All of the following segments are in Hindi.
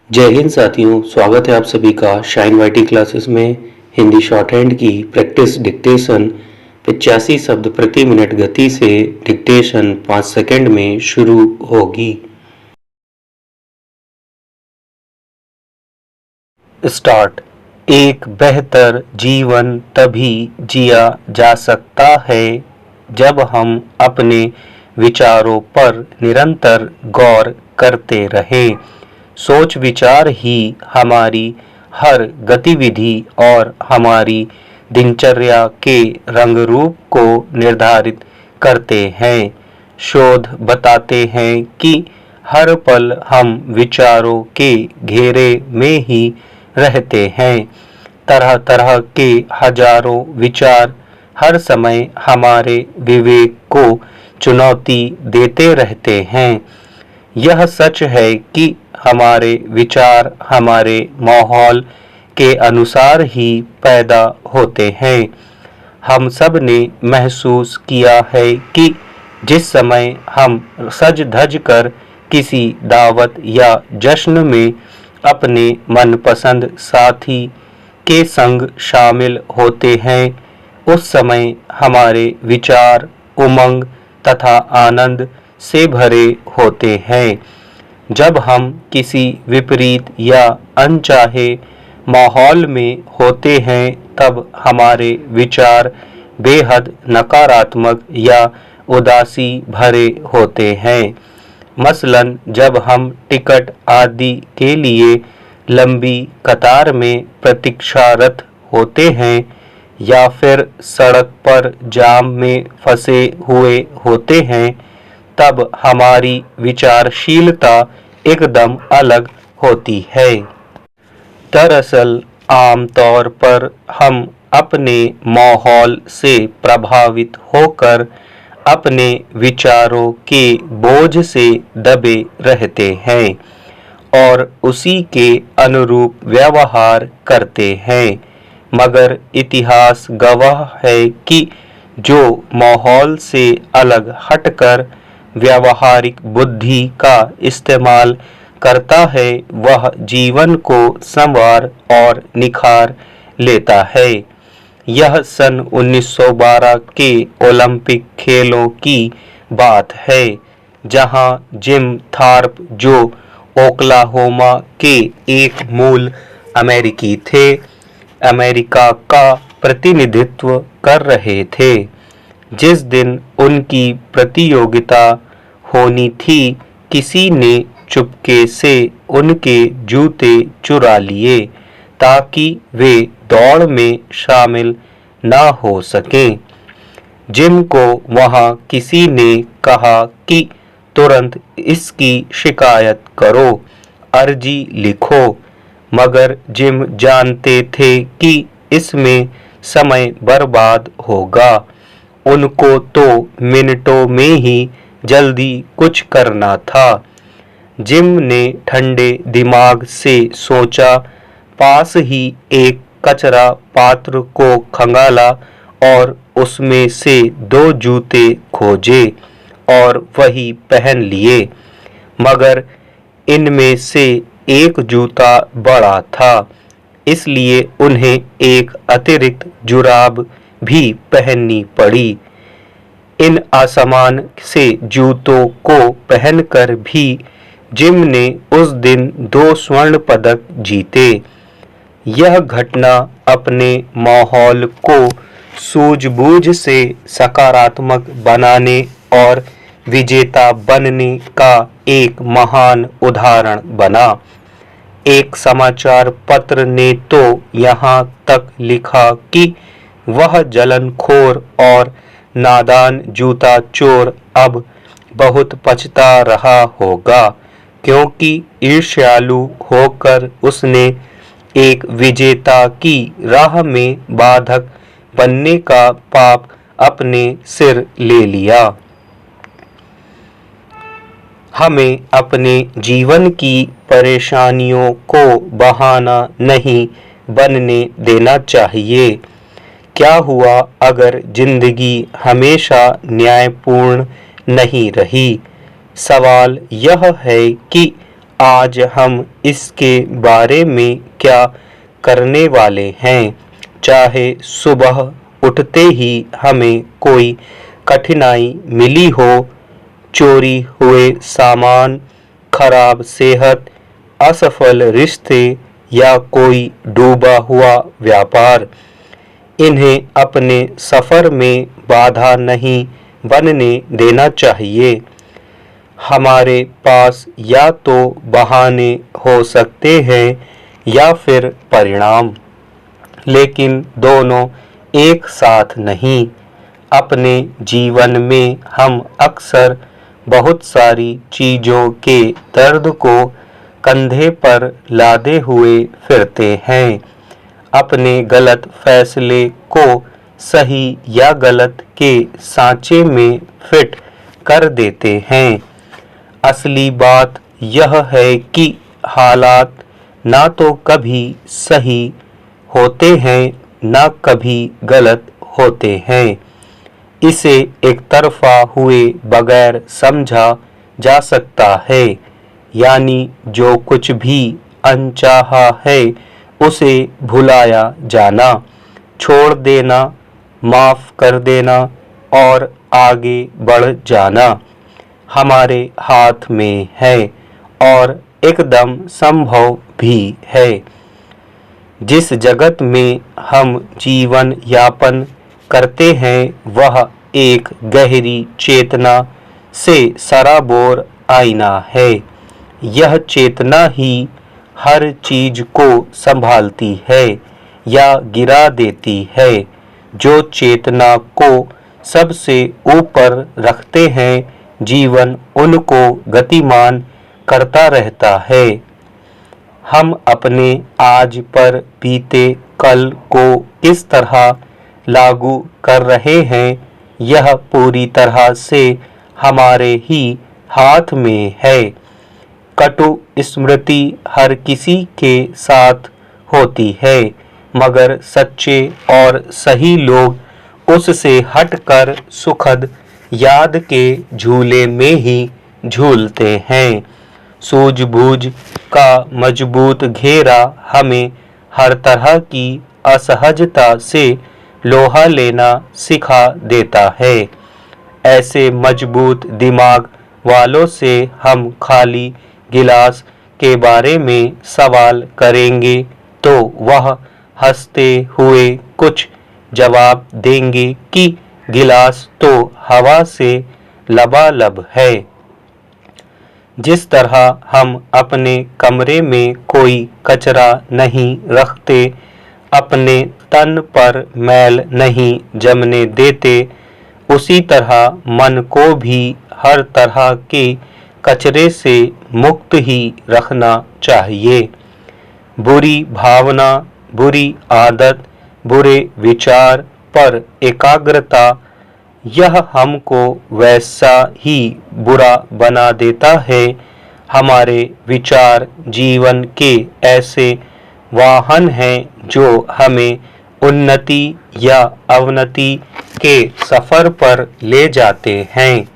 जय हिंद साथियों, स्वागत है आप सभी का शाइन वाईटी क्लासेस में। हिंदी शॉर्ट हैंड की प्रैक्टिस डिक्टेशन 85 शब्द प्रति मिनट गति से डिक्टेशन 5 सेकंड में शुरू होगी। स्टार्ट। एक बेहतर जीवन तभी जिया जा सकता है जब हम अपने विचारों पर निरंतर गौर करते रहें। सोच विचार ही हमारी हर गतिविधि और हमारी दिनचर्या के रंग रूप को निर्धारित करते हैं। शोध बताते हैं कि हर पल हम विचारों के घेरे में ही रहते हैं। तरह तरह के हजारों विचार हर समय हमारे विवेक को चुनौती देते रहते हैं। यह सच है कि हमारे विचार हमारे माहौल के अनुसार ही पैदा होते हैं। हम सब ने महसूस किया है कि जिस समय हम सज धज कर किसी दावत या जश्न में अपने मनपसंद साथी के संग शामिल होते हैं, उस समय हमारे विचार उमंग तथा आनंद से भरे होते हैं। जब हम किसी विपरीत या अनचाहे माहौल में होते हैं, तब हमारे विचार बेहद नकारात्मक या उदासी भरे होते हैं। मसलन जब हम टिकट आदि के लिए लंबी कतार में प्रतीक्षारत होते हैं या फिर सड़क पर जाम में फंसे हुए होते हैं, तब हमारी विचारशीलता एकदम अलग होती है। दरअसल आमतौर पर हम अपने माहौल से प्रभावित होकर अपने विचारों के बोझ से दबे रहते हैं और उसी के अनुरूप व्यवहार करते हैं। मगर इतिहास गवाह है कि जो माहौल से अलग हटकर व्यावहारिक बुद्धि का इस्तेमाल करता है, वह जीवन को संवार और निखार लेता है। यह सन 1912 के ओलंपिक खेलों की बात है, जहां जिम थॉर्प, जो ओक्लाहोमा के एक मूल अमेरिकी थे, अमेरिका का प्रतिनिधित्व कर रहे थे। जिस दिन उनकी प्रतियोगिता होनी थी, किसी ने चुपके से उनके जूते चुरा लिए ताकि वे दौड़ में शामिल ना हो सकें। जिम को वहां किसी ने कहा कि तुरंत इसकी शिकायत करो, अर्जी लिखो, मगर जिम जानते थे कि इसमें समय बर्बाद होगा। उनको तो मिनटों में ही जल्दी कुछ करना था। जिम ने ठंडे दिमाग से सोचा, पास ही एक कचरा पात्र को खंगाला और उसमें से 2 जूते खोजे और वही पहन लिए। मगर इनमें से एक जूता बड़ा था, इसलिए उन्हें एक अतिरिक्त जुराब भी पहननी पड़ी। इन असमान से जूतों को पहनकर भी जिम ने उस दिन 2 स्वर्ण पदक जीते। यह घटना अपने माहौल को सूझबूझ से सकारात्मक बनाने और विजेता बनने का एक महान उदाहरण बना। एक समाचार पत्र ने तो यहाँ तक लिखा कि वह जलनखोर और नादान जूता चोर अब बहुत पछता रहा होगा, क्योंकि ईर्ष्यालु होकर उसने एक विजेता की राह में बाधक बनने का पाप अपने सिर ले लिया। हमें अपने जीवन की परेशानियों को बहाना नहीं बनने देना चाहिए। क्या हुआ अगर जिंदगी हमेशा न्यायपूर्ण नहीं रही? सवाल यह है कि आज हम इसके बारे में क्या करने वाले हैं। चाहे सुबह उठते ही हमें कोई कठिनाई मिली हो, चोरी हुए सामान, खराब सेहत, असफल रिश्ते या कोई डूबा हुआ व्यापार, इन्हें अपने सफर में बाधा नहीं बनने देना चाहिए। हमारे पास या तो बहाने हो सकते हैं या फिर परिणाम, लेकिन दोनों एक साथ नहीं। अपने जीवन में हम अक्सर बहुत सारी चीजों के दर्द को कंधे पर लादे हुए फिरते हैं। अपने गलत फैसले को सही या गलत के सांचे में फिट कर देते हैं। असली बात यह है कि हालात ना तो कभी सही होते हैं ना कभी गलत होते हैं। इसे एक तरफा हुए बगैर समझा जा सकता है, यानी जो कुछ भी अनचाहा है उसे भुलाया जाना, छोड़ देना, माफ कर देना और आगे बढ़ जाना हमारे हाथ में है और एकदम संभव भी है। जिस जगत में हम जीवन यापन करते हैं वह एक गहरी चेतना से सराबोर आईना है। यह चेतना ही हर चीज को संभालती है या गिरा देती है। जो चेतना को सबसे ऊपर रखते हैं, जीवन उनको गतिमान करता रहता है। हम अपने आज पर बीते कल को किस तरह लागू कर रहे हैं, यह पूरी तरह से हमारे ही हाथ में है। कटु स्मृति हर किसी के साथ होती है, मगर सच्चे और सही लोग उससे हटकर सुखद याद के झूले में ही झूलते हैं। सूझबूझ का मजबूत घेरा हमें हर तरह की असहजता से लोहा लेना सिखा देता है। ऐसे मजबूत दिमाग वालों से हम खाली गिलास के बारे में सवाल करेंगे तो वह हंसते हुए कुछ जवाब देंगे कि गिलास तो हवा से लबालब है। जिस तरह हम अपने कमरे में कोई कचरा नहीं रखते, अपने तन पर मैल नहीं जमने देते, उसी तरह मन को भी हर तरह के कचरे से मुक्त ही रखना चाहिए। बुरी भावना, बुरी आदत, बुरे विचार पर एकाग्रता, यह हमको वैसा ही बुरा बना देता है। हमारे विचार जीवन के ऐसे वाहन हैं जो हमें उन्नति या अवनति के सफर पर ले जाते हैं।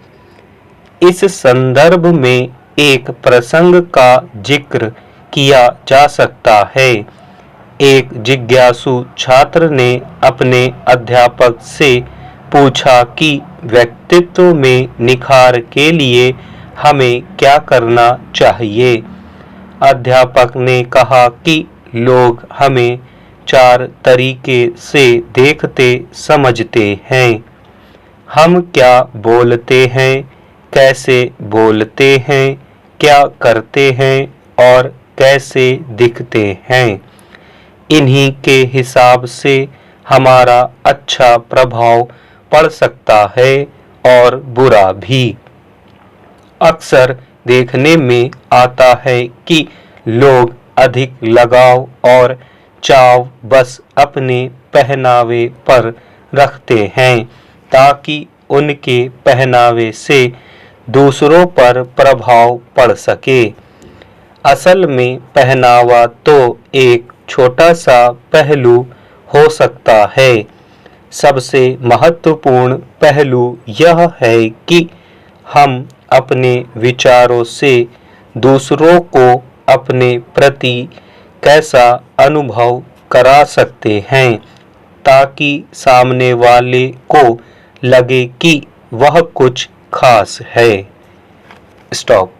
इस संदर्भ में एक प्रसंग का जिक्र किया जा सकता है। एक जिज्ञासु छात्र ने अपने अध्यापक से पूछा कि व्यक्तित्व में निखार के लिए हमें क्या करना चाहिए। अध्यापक ने कहा कि लोग हमें 4 तरीके से देखते समझते हैं। हम क्या बोलते हैं, कैसे बोलते हैं, क्या करते हैं और कैसे दिखते हैं। इन्हीं के हिसाब से हमारा अच्छा प्रभाव पड़ सकता है और बुरा भी। अक्सर देखने में आता है कि लोग अधिक लगाव और चाव बस अपने पहनावे पर रखते हैं ताकि उनके पहनावे से दूसरों पर प्रभाव पड़ सके। असल में पहनावा तो एक छोटा सा पहलू हो सकता है। सबसे महत्वपूर्ण पहलू यह है कि हम अपने विचारों से दूसरों को अपने प्रति कैसा अनुभव करा सकते हैं ताकि सामने वाले को लगे कि वह कुछ खास है। स्टॉप।